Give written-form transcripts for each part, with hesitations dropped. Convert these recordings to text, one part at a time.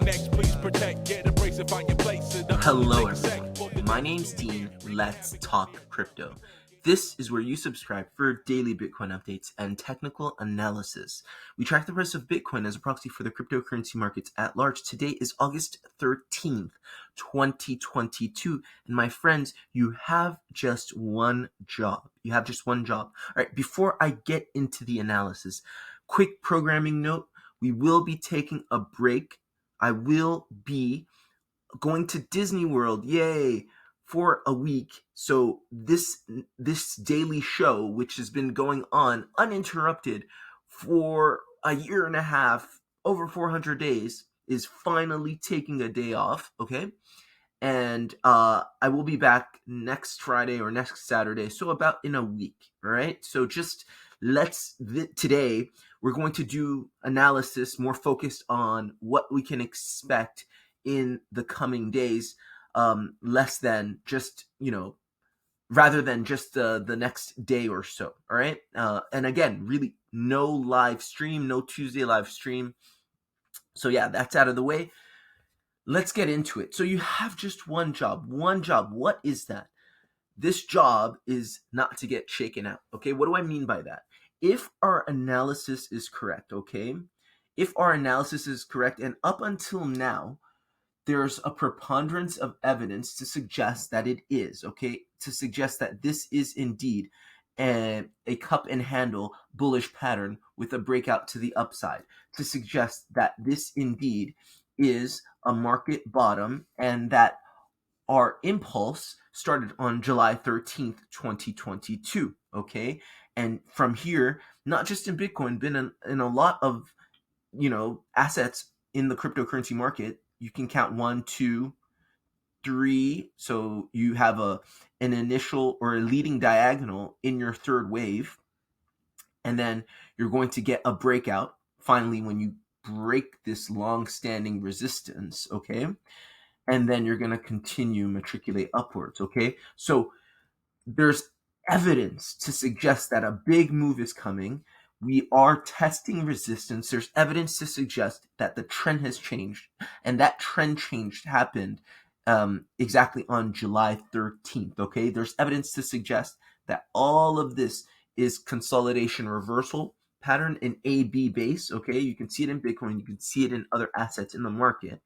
Phemex, please protect. Get a brace and find your place. Hello everyone, my name's Dean. Let's talk crypto. This is where you subscribe for daily Bitcoin updates and technical analysis. We track the price of Bitcoin as a proxy for the cryptocurrency markets at large. Today is August 13th, 2022. And my friends, you have just one job. All right, before I get into the analysis, quick programming note, we will be taking a break. I will be going to Disney World, yay, for a week. So this daily show, which has been going on uninterrupted for a year and a half, over 400 days, is finally taking a day off, okay? And I will be back next Friday or next Saturday, so about in a week, all right? So just today, we're going to do analysis more focused on what we can expect in the coming days, rather than just the next day or so, all right? And again, really no live stream, no Tuesday live stream. So yeah, that's out of the way. Let's get into it. So you have just one job. What is that? This job is not to get shaken out, okay? What do I mean by that? If our analysis is correct, okay? If our analysis is correct, and up until now, there's a preponderance of evidence to suggest that it is, okay? To suggest that this is indeed a cup and handle bullish pattern with a breakout to the upside. To suggest that this indeed is a market bottom and that our impulse started on July 13th, 2022, okay? And from here, not just in Bitcoin, been in a lot of, assets in the cryptocurrency market. You can count 1, 2, 3. So you have an initial or a leading diagonal in your third wave. And then you're going to get a breakout finally when you break this long-standing resistance, okay? And then you're going to continue matriculate upwards, okay? So there's evidence to suggest that a big move is coming. We are testing resistance. There's evidence to suggest that the trend has changed, and that trend change happened exactly on July 13th, okay? There's evidence to suggest that all of this is consolidation reversal pattern in AB base, okay? You can see it in Bitcoin. You can see it in other assets in the market,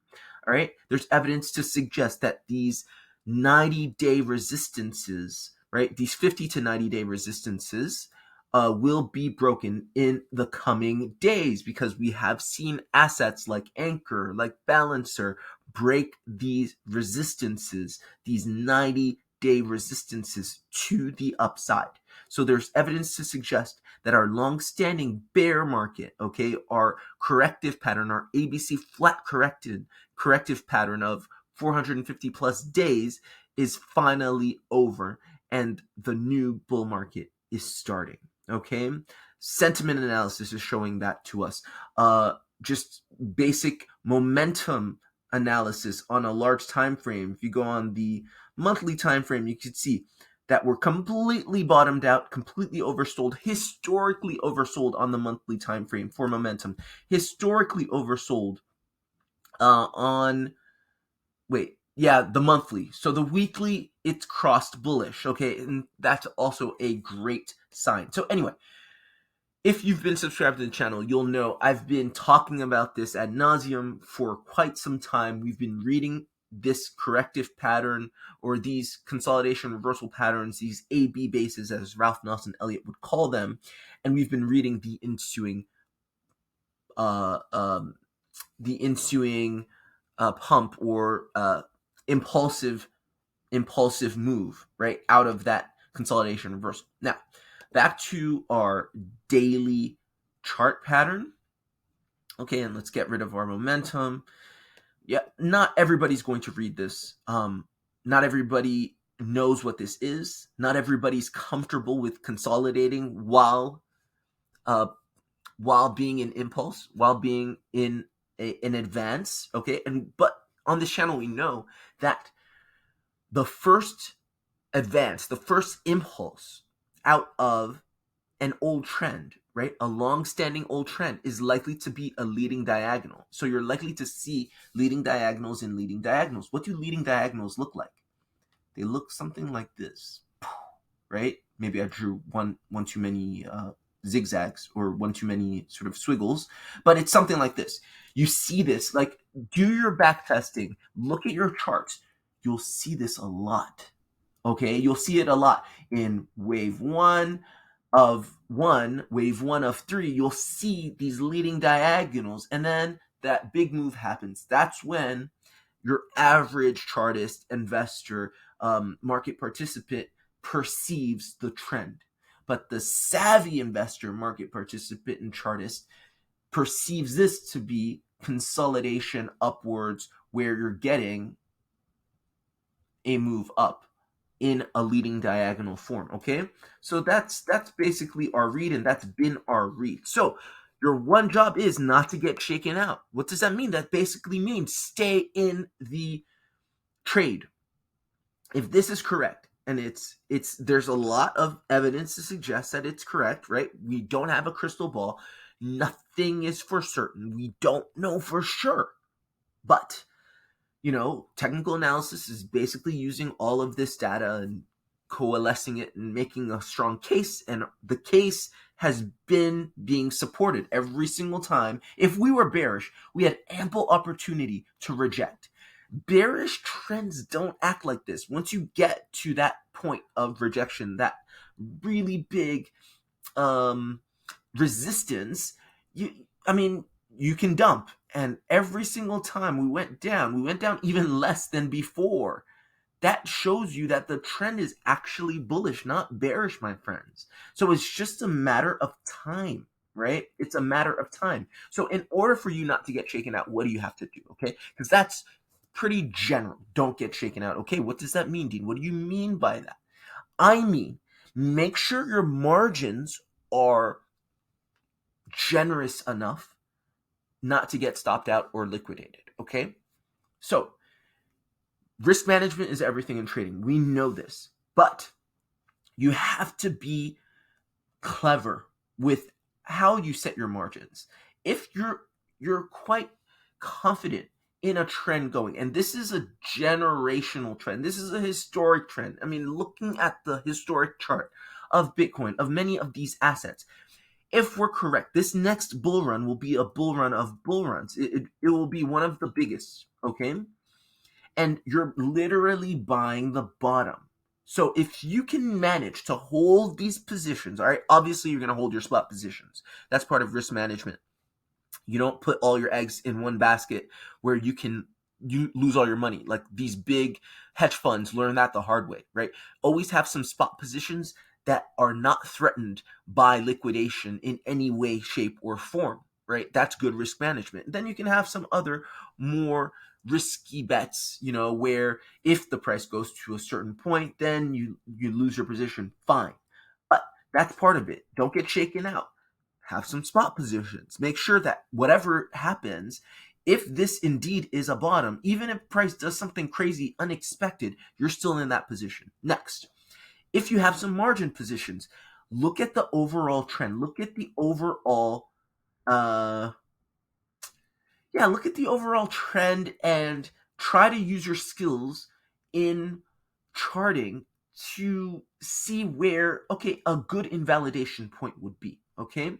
all right? There's evidence to suggest that these 90-day resistances, right? These 50 to 90-day resistances will be broken in the coming days, because we have seen assets like Anchor, like Balancer, break these resistances, these 90-day resistances to the upside. So there's evidence to suggest that our long-standing bear market, okay, our corrective pattern, our ABC flat corrective pattern of 450 plus days is finally over, and the new bull market is starting, okay? Sentiment analysis is showing that to us. Just basic momentum analysis on a large time frame. If you go on the monthly time frame, you can see that we're completely bottomed out, completely oversold, historically oversold on the monthly time frame for momentum, historically oversold the monthly. So the weekly, it's crossed bullish, okay? And that's also a great sign. So anyway, if you've been subscribed to the channel, you'll know I've been talking about this ad nauseum for quite some time. We've been reading this corrective pattern, or these consolidation reversal patterns, these AB bases, as Ralph Nelson Elliott would call them, and we've been reading the ensuing pump or impulsive move, right, out of that consolidation reversal. Now, back to our daily chart pattern. Okay, and let's get rid of our momentum. Yeah, not everybody's going to read this. Not everybody knows what this is. Not everybody's comfortable with consolidating while being in impulse, while being in an advance, okay? But on this channel, we know that the first advance, the first impulse out of an old trend, right? A long-standing old trend is likely to be a leading diagonal. So you're likely to see leading diagonals and leading diagonals. What do leading diagonals look like? They look something like this, right? Maybe I drew one too many zigzags or one too many sort of squiggles, but it's something like this. You see this, like, do your back testing, look at your charts. You'll see this a lot. Okay, you'll see it a lot in wave wave one of three. You'll see these leading diagonals, and then that big move happens. That's when your average chartist, investor, market participant perceives the trend. But the savvy investor, market participant, and chartist perceives this to be consolidation upwards, where you're getting a move up in a leading diagonal form. Okay, so that's basically our read, and that's been our read. So your one job is not to get shaken out. What does that mean? That basically means stay in the trade. If this is correct, and it's there's a lot of evidence to suggest that it's correct, right? We don't have a crystal ball. Nothing is for certain. We don't know for sure. But technical analysis is basically using all of this data and coalescing it and making a strong case. And the case has been being supported every single time. If we were bearish, we had ample opportunity to reject. Bearish trends don't act like this. Once you get to that point of rejection, that really big resistance, you can dump. And every single time we went down even less than before. That shows you that the trend is actually bullish, not bearish, my friends. So it's just a matter of time, right? It's a matter of time. So in order for you not to get shaken out, what do you have to do? Okay, because that's pretty general. Don't get shaken out. Okay, what does that mean, Dean? What do you mean by that? I mean, make sure your margins are generous enough not to get stopped out or liquidated. Okay, so risk management is everything in trading. We know this, but you have to be clever with how you set your margins. If you're quite confident in a trend going, and this is a generational trend, this is a historic trend. I mean, looking at the historic chart of Bitcoin, of many of these assets, if we're correct, this next bull run will be a bull run of bull runs. It will be one of the biggest, okay? And you're literally buying the bottom. So if you can manage to hold these positions, all right, obviously you're going to hold your spot positions. That's part of risk management. You don't put all your eggs in one basket where you lose all your money. Like these big hedge funds learn that the hard way, right? Always have some spot positions that are not threatened by liquidation in any way, shape, or form, right? That's good risk management. Then you can have some other more risky bets, where if the price goes to a certain point, then you lose your position. Fine. But that's part of it. Don't get shaken out. Have some spot positions. Make sure that whatever happens, if this indeed is a bottom, even if price does something crazy, unexpected, you're still in that position. Next, if you have some margin positions, look at the overall trend. Look at the overall look at the overall trend and try to use your skills in charting to see where, a good invalidation point would be, okay?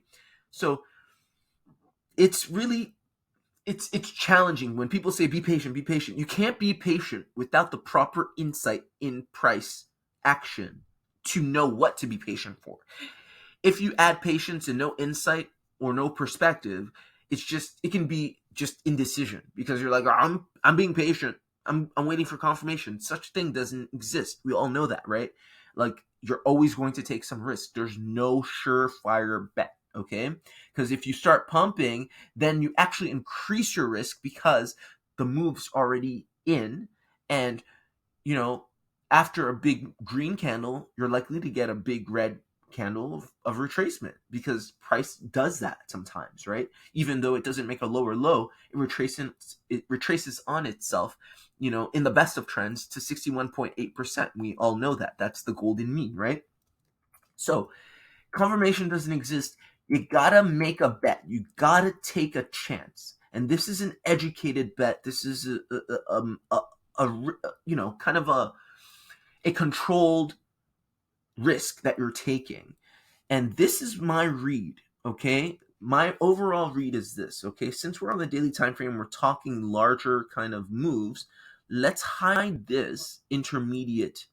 So it's really, it's challenging when people say be patient, be patient. You can't be patient without the proper insight in price action to know what to be patient for. If you add patience and no insight or no perspective, it can be just indecision, because you're like, I'm being patient. I'm waiting for confirmation. Such thing doesn't exist. We all know that, right? Like, you're always going to take some risk. There's no surefire bet, okay? Because if you start pumping, then you actually increase your risk because the move's already in, and after a big green candle, you're likely to get a big red candle of retracement, because price does that sometimes, right? Even though it doesn't make a lower low, it retraces on itself, in the best of trends to 61.8%. We all know that. That's the golden mean, right? So confirmation doesn't exist, you gotta make a bet. You gotta take a chance. And this is an educated bet. This is kind of a controlled risk that you're taking. And this is my read, okay? My overall read is this, okay? Since we're on the daily time frame, we're talking larger kind of moves. Let's hide this intermediate.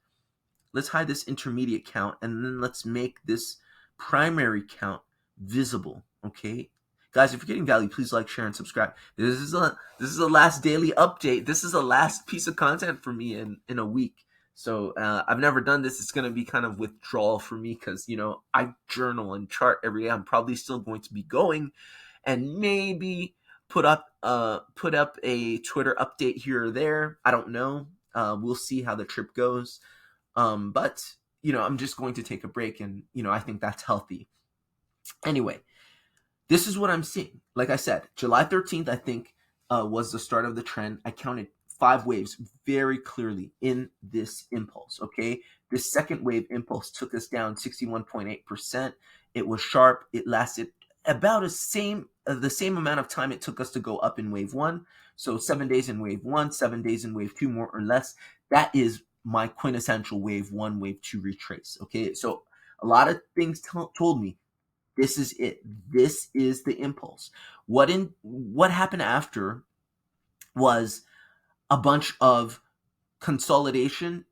Let's hide this intermediate count, and then let's make this primary count visible, okay? Guys, if you're getting value, please like, share, and subscribe. This is a last daily update. This is the last piece of content for me in a week. So I've never done this. It's going to be kind of withdrawal for me because, I journal and chart every day. I'm probably still going to be going and maybe put up a Twitter update here or there. I don't know. We'll see how the trip goes. But, I'm just going to take a break, and, I think that's healthy. Anyway, this is what I'm seeing. Like I said, July 13th, I think, was the start of the trend. I counted 5 waves very clearly in this impulse, okay? This second wave impulse took us down 61.8%. It was sharp. It lasted about the same amount of time it took us to go up in wave 1. So 7 days in wave 1, 7 days in wave 2, more or less. That is my quintessential wave 1, wave 2 retrace, okay? So a lot of things told me this is it. This is the impulse. What happened after was a bunch of consolidation,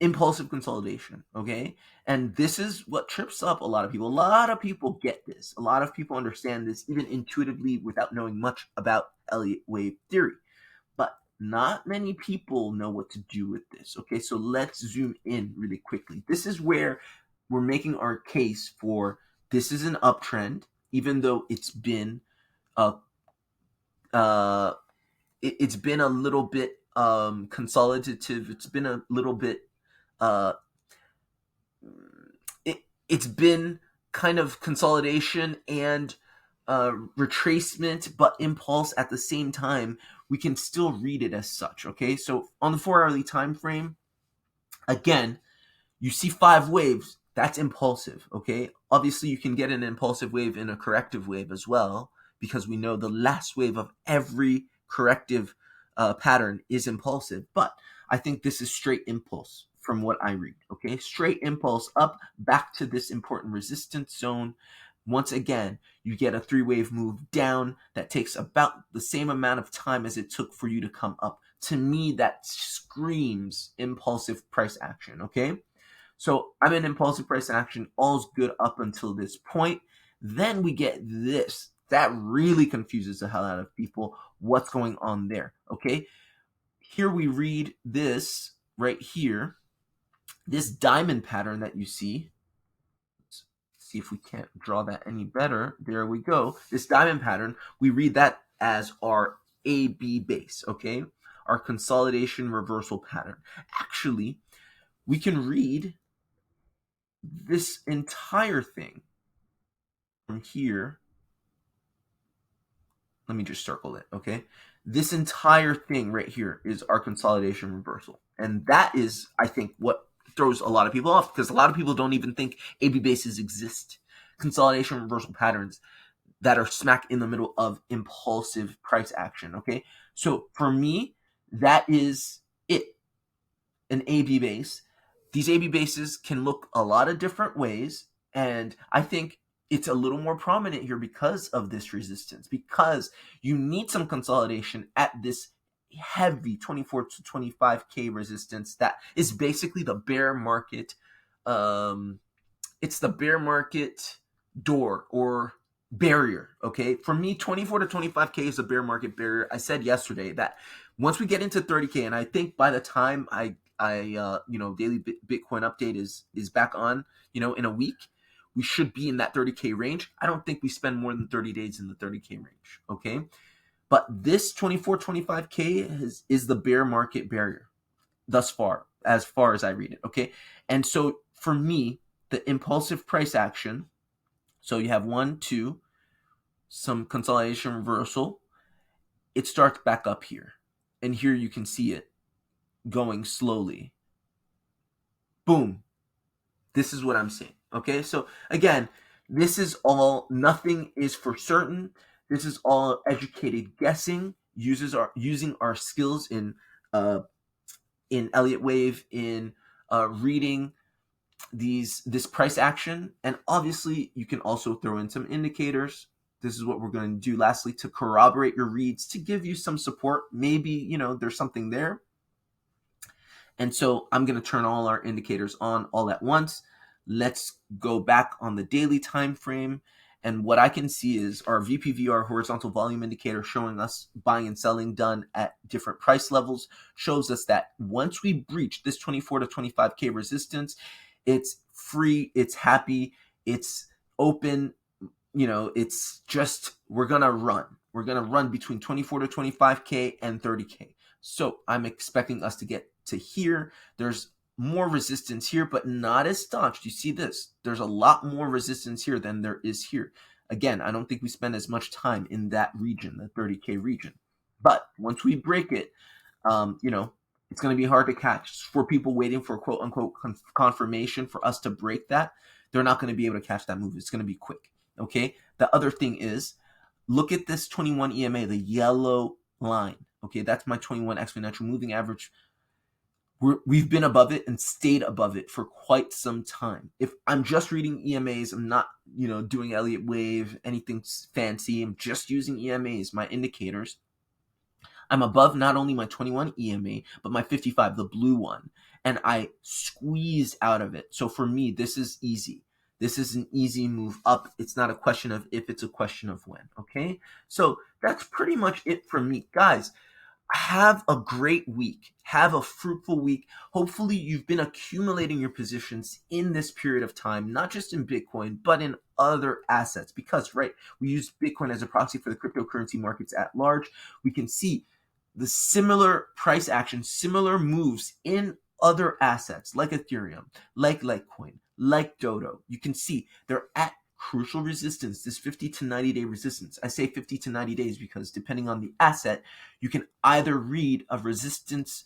impulsive consolidation, okay? And this is what trips up a lot of people. A lot of people get this. A lot of people understand this even intuitively without knowing much about Elliott wave theory. But not many people know what to do with this, okay? So let's zoom in really quickly. This is where we're making our case for this is an uptrend, even though it's been it's been a little bit consolidative. It's been a little bit it's been kind of consolidation and retracement, but impulse at the same time. We can still read it as such, okay? So on the 4-hourly time frame, again, you see 5 waves. That's impulsive, okay? Obviously, you can get an impulsive wave and a corrective wave as well, because we know the last wave of every corrective pattern is impulsive. But I think this is straight impulse from what I read, okay? Straight impulse up, back to this important resistance zone. Once again, you get a 3-wave move down that takes about the same amount of time as it took for you to come up. To me, that screams impulsive price action, okay? So I'm in impulsive price action. All's good up until this point. Then we get this. That really confuses the hell out of people. What's going on there? Okay. Here we read this right here. This diamond pattern that you see. Let's see if we can't draw that any better. There we go. This diamond pattern, we read that as our AB base. Okay. Our consolidation reversal pattern. Actually, we can read this entire thing from here. Let me just circle it, okay? This entire thing right here is our consolidation reversal. And that is, I think, what throws a lot of people off, because a lot of people don't even think AB bases exist. Consolidation reversal patterns that are smack in the middle of impulsive price action, okay? So for me, that is it. An AB base. These AB bases can look a lot of different ways, and I think it's a little more prominent here because of this resistance, because you need some consolidation at this heavy 24 to 25K resistance that is basically the bear market. It's the bear market door or barrier, okay? For me, 24 to 25K is a bear market barrier. I said yesterday that once we get into 30K, and I think by the time I daily Bitcoin update is back on, in a week, we should be in that 30K range. I don't think we spend more than 30 days in the 30K range, okay? But this 24, 25K is the bear market barrier thus far as I read it, okay? And so for me, the impulsive price action, so you have 1, 2, some consolidation reversal, it starts back up here. And here you can see it going slowly. Boom. This is what I'm saying, Okay, so again, this is all, nothing is for certain. This is all educated guessing, using our skills in Elliott Wave, in reading this price action. And obviously you can also throw in some indicators. This is what we're going to do lastly to corroborate your reads, to give you some support. Maybe, you know, there's something there. And so I'm going to turn all our indicators on all at once. Let's go back on the daily time frame. And what I can see is our VPVR horizontal volume indicator showing us buying and selling done at different price levels, shows us that once we breach this 24 to 25K resistance, it's free, it's happy, it's open, you know, it's just, we're going to run. We're going to run between 24 to 25K and 30K. So I'm expecting us to get to here. There's more resistance here, but not as staunch. You see this? There's a lot more resistance here than there is here. Again, I don't think we spend as much time in that region, the 30K region. But once we break it, you know, it's going to be hard to catch. For people waiting for quote unquote confirmation for us to break that, they're not going to be able to catch that move. It's going to be quick. Okay. The other thing is, look at this 21 EMA, the yellow line. Okay, that's my 21 exponential moving average. We've been above it and stayed above it for quite some time. If I'm just reading EMAs, I'm not, you know, doing Elliott Wave, anything fancy. I'm just using EMAs, my indicators. I'm above not only my 21 EMA, but my 55, the blue one. And I squeeze out of it. So for me, this is easy. This is an easy move up. It's not a question of if, it's a question of when. Okay? So that's pretty much it for me. Guys, have a great week. Have a fruitful week. Hopefully you've been accumulating your positions in this period of time, not just in Bitcoin, but in other assets. Because, right, we use Bitcoin as a proxy for the cryptocurrency markets at large. We can see the similar price action, similar moves in other assets like Ethereum, like Litecoin, like Dodo. You can see they're at crucial resistance, this 50 to 90 day resistance. I say 50 to 90 days because depending on the asset, you can either read a resistance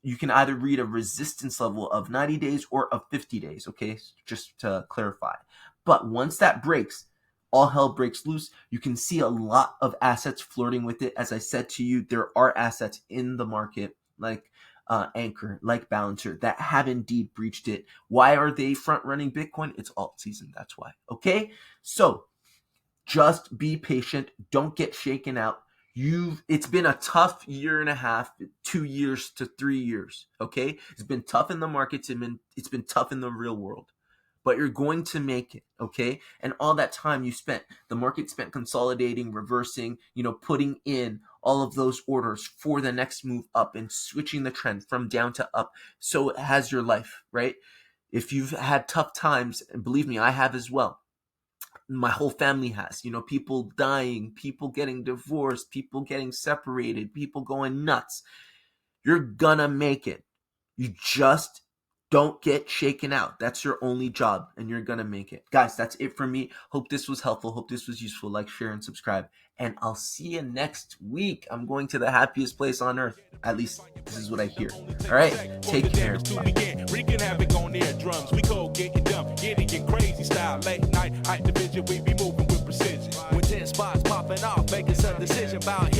level of 90 days or of 50 days, okay? Just to clarify. But once that breaks, all hell breaks loose. You can see a lot of assets flirting with it. As I said to you, there are assets in the market like Anchor, like Balancer, that have indeed breached it. Why are they front running Bitcoin? It's alt season, that's why. Okay, so just be patient. Don't get shaken out. It's been a tough year and a half, 2 years to 3 years. Okay, it's been tough in the markets. It's been tough in the real world. But you're going to make it, okay? And all that time you spent, the market spent consolidating, reversing, you know, putting in all of those orders for the next move up and switching the trend from down to up. So it has your life, right? If you've had tough times, and believe me, I have as well. My whole family has, you know, people dying, people getting divorced, people getting separated, people going nuts. You're gonna make it. You just don't get shaken out. That's your only job, and you're going to make it. Guys, that's it for me. Hope this was helpful. Hope this was useful. Like, share, and subscribe. And I'll see you next week. I'm going to the happiest place on earth. At least, this is what I hear. All right? Take care. Wreaking havoc on their drums. We cold getting dumb, getting it crazy style. Late night, high division, we be moving with precision. With 10 spots popping off, making some decision about